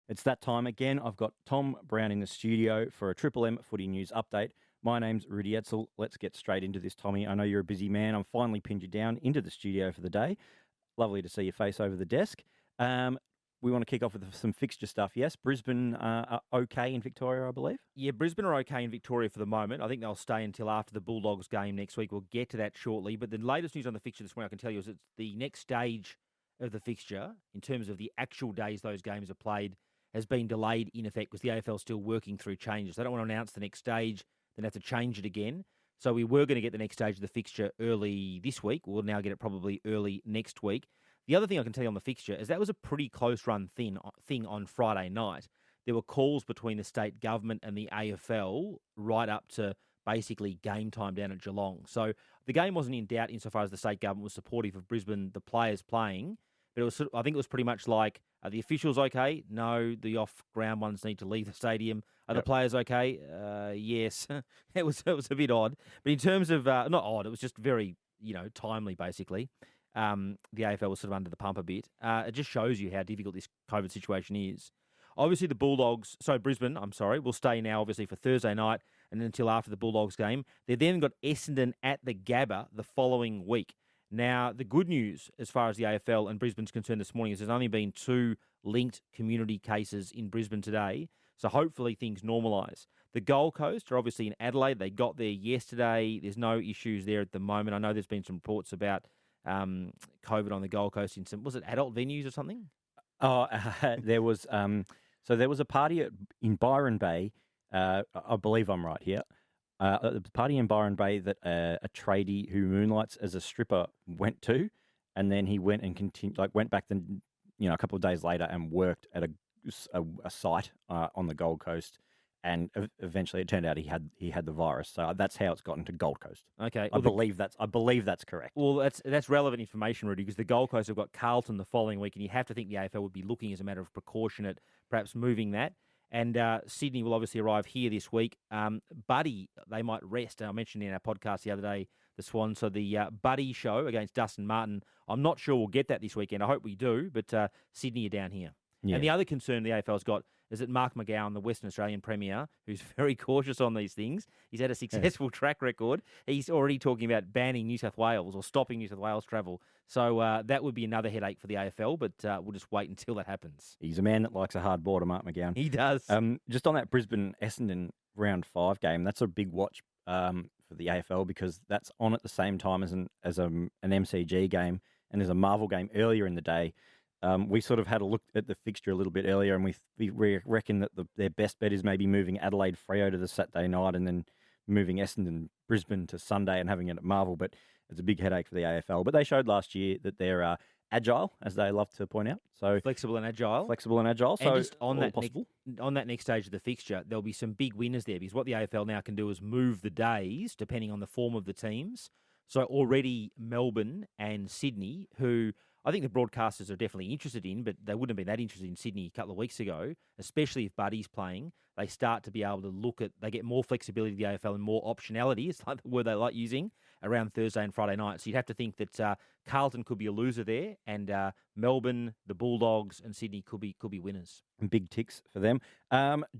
It's that time again. I've got Tom Browne in the studio for a Triple M Footy News update. My name's Rudy Etzel. Let's get straight into this, Tommy. I know you're a busy man. I'm finally pinned you down into the studio for the day. Lovely to see your face over the desk. We want to kick off with some fixture stuff, yes? Brisbane are okay in Victoria, I believe? Yeah, Brisbane are okay in Victoria for the moment. I think they'll stay until after the Bulldogs game next week. We'll get to that shortly. But the latest news on the fixture this morning, I can tell you, is it's the next stage of the fixture, in terms of the actual days those games are played, has been delayed in effect because the AFL is still working through changes. They don't want to announce the next stage, then have to change it again. So we were going to get the next stage of the fixture early this week. We'll now get it probably early next week. The other thing I can tell you on the fixture is that was a pretty close-run thing on Friday night. There were calls between the state government and the AFL right up to basically game time down at Geelong. So the game wasn't in doubt insofar as the state government was supportive of Brisbane, the players playing. But I think it was pretty much like, are the officials okay? No, the off-ground ones need to leave the stadium. Are the players okay? Yes. It was a bit odd. But in terms of, not odd, it was just very, timely, basically. The AFL was sort of under the pump a bit. It just shows you how difficult this COVID situation is. Obviously, Brisbane, will stay now, obviously, for Thursday night and until after the Bulldogs game. They then got Essendon at the Gabba the following week. Now, the good news as far as the AFL and Brisbane's concerned this morning is there's only been 2 linked community cases in Brisbane today, so hopefully things normalise. The Gold Coast are obviously in Adelaide. They got there yesterday. There's no issues there at the moment. I know there's been some reports about COVID on the Gold Coast in some, was it adult venues or something? There was a party in Byron Bay. I believe I'm right here. A party in Byron Bay that a tradie who moonlights as a stripper went to, and then he went and went back a couple of days later and worked at a site on the Gold Coast, and eventually it turned out he had the virus. So that's how it's gotten to Gold Coast. Okay, I believe that's correct. Well, that's relevant information, Rudy, because the Gold Coast have got Carlton the following week, and you have to think the AFL would be looking as a matter of precaution at perhaps moving that. And Sydney will obviously arrive here this week. Buddy, they might rest. I mentioned in our podcast the other day, the Swans, so the Buddy show against Dustin Martin. I'm not sure we'll get that this weekend. I hope we do, but Sydney are down here. Yeah. And the other concern the AFL's got is that Mark McGowan, the Western Australian Premier, who's very cautious on these things, he's had a successful track record. He's already talking about banning New South Wales or stopping New South Wales travel. So that would be another headache for the AFL, but we'll just wait until that happens. He's a man that likes a hard border, Mark McGowan. He does. Just on that Brisbane-Essendon round 5 game, that's a big watch for the AFL because that's on at the same time as an MCG game, and there's a Marvel game earlier in the day. We sort of had a look at the fixture a little bit earlier, and we reckon that their best bet is maybe moving Adelaide Freo to the Saturday night and then moving Essendon Brisbane to Sunday and having it at Marvel. But it's a big headache for the AFL. But they showed last year that they're agile, as they love to point out. So flexible and agile. So just on that next stage of the fixture, there'll be some big winners there because what the AFL now can do is move the days depending on the form of the teams. So already Melbourne and Sydney, who I think the broadcasters are definitely interested in, but they wouldn't have been that interested in Sydney a couple of weeks ago, especially if Buddy's playing. They start to be able to they get more flexibility to the AFL and more optionality, it's like the word they like using, around Thursday and Friday night. So you'd have to think that Carlton could be a loser there, and Melbourne, the Bulldogs, and Sydney could be winners. Big ticks for them.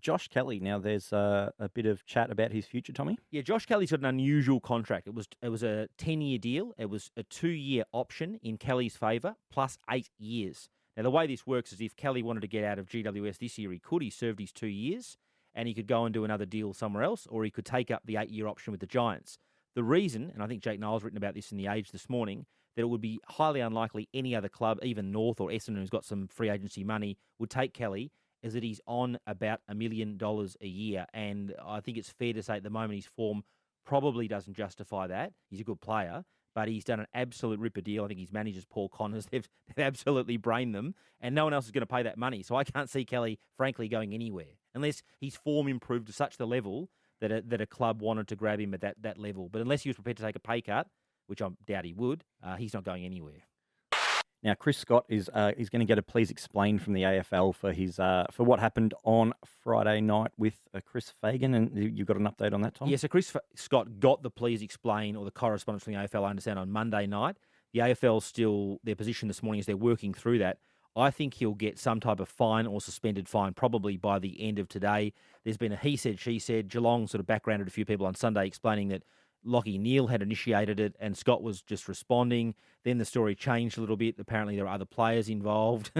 Josh Kelly, now there's a bit of chat about his future, Tommy. Yeah, Josh Kelly's got an unusual contract. It was a 10-year deal. It was a 2-year option in Kelly's favour, plus 8 years. Now, the way this works is if Kelly wanted to get out of GWS this year, he could. He served his 2 years, and he could go and do another deal somewhere else, or he could take up the 8-year option with the Giants. The reason, and I think Jake Niles written about this in The Age this morning, that it would be highly unlikely any other club, even North or Essendon, who's got some free agency money, would take Kelly, is that he's on about $1 million a year. And I think it's fair to say at the moment his form probably doesn't justify that. He's a good player, but he's done an absolute ripper deal. I think his managers, Paul Connors, they've absolutely brained them, and no one else is going to pay that money. So I can't see Kelly, frankly, going anywhere, unless his form improved to such the level that a club wanted to grab him at that level. But unless he was prepared to take a pay cut, which I doubt he would, he's not going anywhere. Now, Chris Scott is going to get a please explain from the AFL for what happened on Friday night with Chris Fagan, and you've got an update on that, Tom? Yeah, so Chris Scott got the please explain or the correspondence from the AFL, I understand, on Monday night. The AFL still, their position this morning is they're working through that. I think he'll get some type of fine or suspended fine probably by the end of today. There's been a he said, she said. Geelong sort of backgrounded a few people on Sunday explaining that Lachie Neale had initiated it and Scott was just responding. Then the story changed a little bit. Apparently there are other players involved.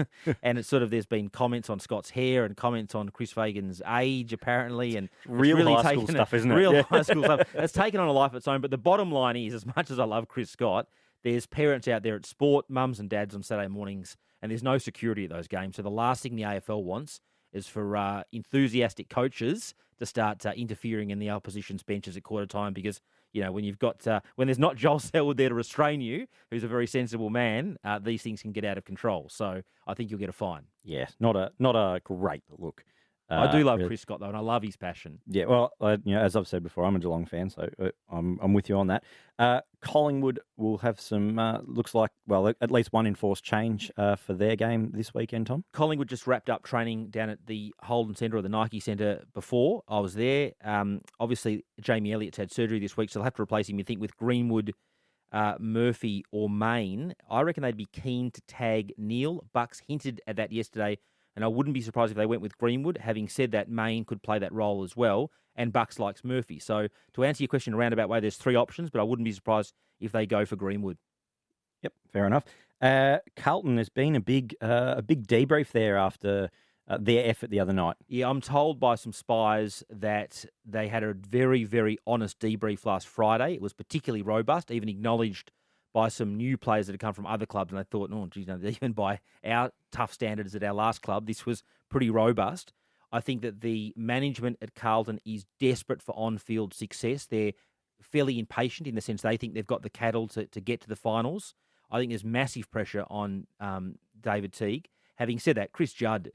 And it's sort of, there's been comments on Scott's hair and comments on Chris Fagan's age, apparently. And Real it's really high school stuff, isn't it? Real high school stuff. It's taken on a life of its own. But the bottom line is, as much as I love Chris Scott, there's parents out there at sport, mums and dads on Saturday mornings, and there's no security at those games. So the last thing the AFL wants is for enthusiastic coaches to start interfering in the opposition's benches at quarter time because, you know, when you've got when there's not Joel Selwood there to restrain you, who's a very sensible man, these things can get out of control. So I think you'll get a fine. Yeah, not a great look. I do love really. Chris Scott, though, and I love his passion. Yeah, well, as I've said before, I'm a Geelong fan, so I'm with you on that. Collingwood will have some, looks like, well, at least one enforced change for their game this weekend, Tom. Collingwood just wrapped up training down at the Holden Centre or the Nike Centre before. I was there. Obviously, Jamie Elliott's had surgery this week, so they'll have to replace him, you think, with Greenwood, Murphy or Main. I reckon they'd be keen to tag Neale. Bucks hinted at that yesterday. And I wouldn't be surprised if they went with Greenwood. Having said that, Main could play that role as well, and Bucks likes Murphy. So to answer your question in a roundabout way, there's three options, but I wouldn't be surprised if they go for Greenwood. Yep, fair enough. Carlton, there's been a big debrief there after their effort the other night. Yeah, I'm told by some spies that they had a very, very honest debrief last Friday. It was particularly robust, even acknowledged by some new players that had come from other clubs, and they thought, oh, geez, no, even by our tough standards at our last club, this was pretty robust. I think that the management at Carlton is desperate for on-field success. They're fairly impatient in the sense they think they've got the cattle to get to the finals. I think there's massive pressure on David Teague. Having said that, Chris Judd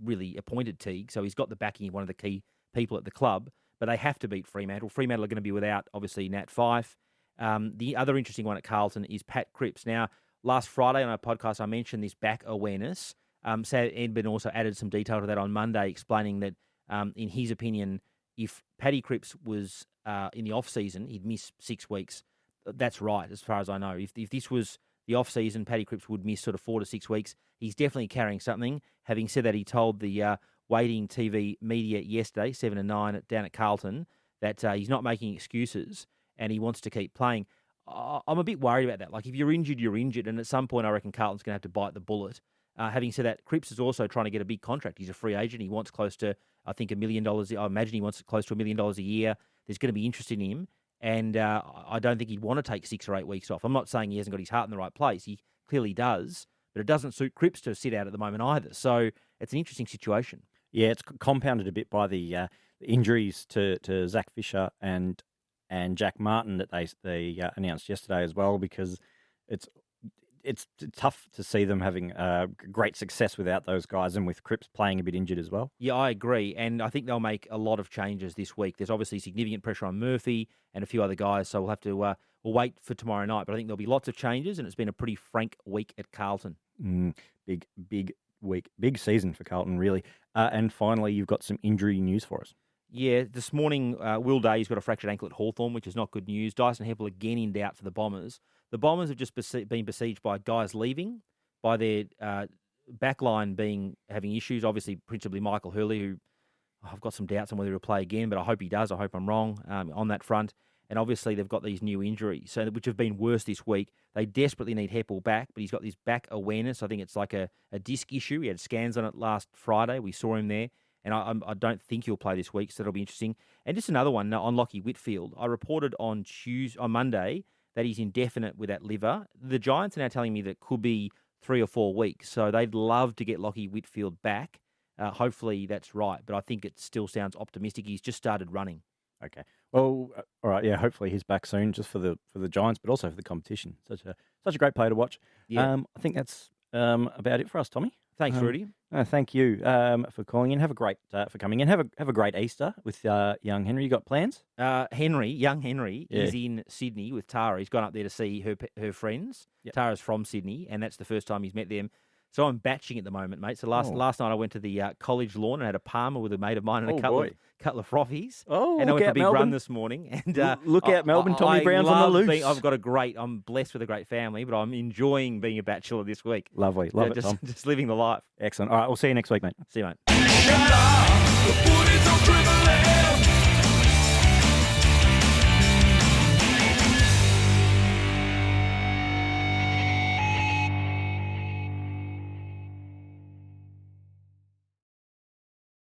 really appointed Teague, so he's got the backing of one of the key people at the club, but they have to beat Fremantle. Fremantle are going to be without, obviously, Nat Fyfe. The other interesting one at Carlton is Pat Cripps. Now, last Friday on our podcast, I mentioned this back awareness. Sad Edmund also added some detail to that on Monday, explaining that, in his opinion, if Paddy Cripps was in the off-season, he'd miss 6 weeks. That's right, as far as I know. If this was the off-season, Paddy Cripps would miss sort of 4 to 6 weeks. He's definitely carrying something. Having said that, he told the waiting TV media yesterday, 7 and 9, down at Carlton, that he's not making excuses and he wants to keep playing. I'm a bit worried about that. Like, if you're injured, you're injured. And at some point, I reckon Carlton's going to have to bite the bullet. Having said that, Cripps is also trying to get a big contract. He's a free agent. He wants close to, I think, $1 million. I imagine he wants close to $1 million a year. There's going to be interest in him. And I don't think he'd want to take 6 or 8 weeks off. I'm not saying he hasn't got his heart in the right place. He clearly does. But it doesn't suit Cripps to sit out at the moment either. So it's an interesting situation. Yeah, it's compounded a bit by the injuries to Zach Fisher and Jack Martin that they announced yesterday as well, because it's tough to see them having great success without those guys, and with Cripps playing a bit injured as well. Yeah, I agree, and I think they'll make a lot of changes this week. There's obviously significant pressure on Murphy and a few other guys, so we'll have to we'll wait for tomorrow night. But I think there'll be lots of changes, and it's been a pretty frank week at Carlton. Big week, big season for Carlton, really. And finally, you've got some injury news for us. Yeah, this morning, Will Day's got a fractured ankle at Hawthorn, which is not good news. Dyson Heppel again in doubt for the Bombers. The Bombers have just been besieged by guys leaving, by their backline having issues. Obviously, principally Michael Hurley, who I've got some doubts on whether he'll play again, but I hope he does. I hope I'm wrong on that front. And obviously, they've got these new injuries, which have been worse this week. They desperately need Heppel back, but he's got this back awareness. I think it's like a disc issue. He had scans on it last Friday. We saw him there. And I don't think he'll play this week, so that'll be interesting. And just another one on Lachie Whitfield. I reported on Monday that he's indefinite with that liver. The Giants are now telling me that it could be 3 or 4 weeks. So they'd love to get Lachie Whitfield back. Hopefully that's right, but I think it still sounds optimistic. He's just started running. Okay. Well, all right. Yeah. Hopefully he's back soon, just for the Giants, but also for the competition. Such a great player to watch. Yeah. I think that's about it for us, Tommy. Thanks, Rudy. Thank you for calling in. Have a great for coming in. Have a great Easter with young Henry. You got plans? Young Henry is in Sydney with Tara. He's gone up there to see her friends. Yep. Tara's from Sydney, and that's the first time he's met them. So I'm batching at the moment, mate. So last night I went to the college lawn and had a Palmer with a mate of mine and a couple of frothies. Oh, and I look went for a out, big Melbourne. run this morning. And Look out, Melbourne. Tommy Browne's on the loose. I'm blessed with a great family, but I'm enjoying being a bachelor this week. Lovely. Love it, Tom. Just living the life. Excellent. All right, we'll see you next week, mate. See you, mate. The Footy's on Triple M.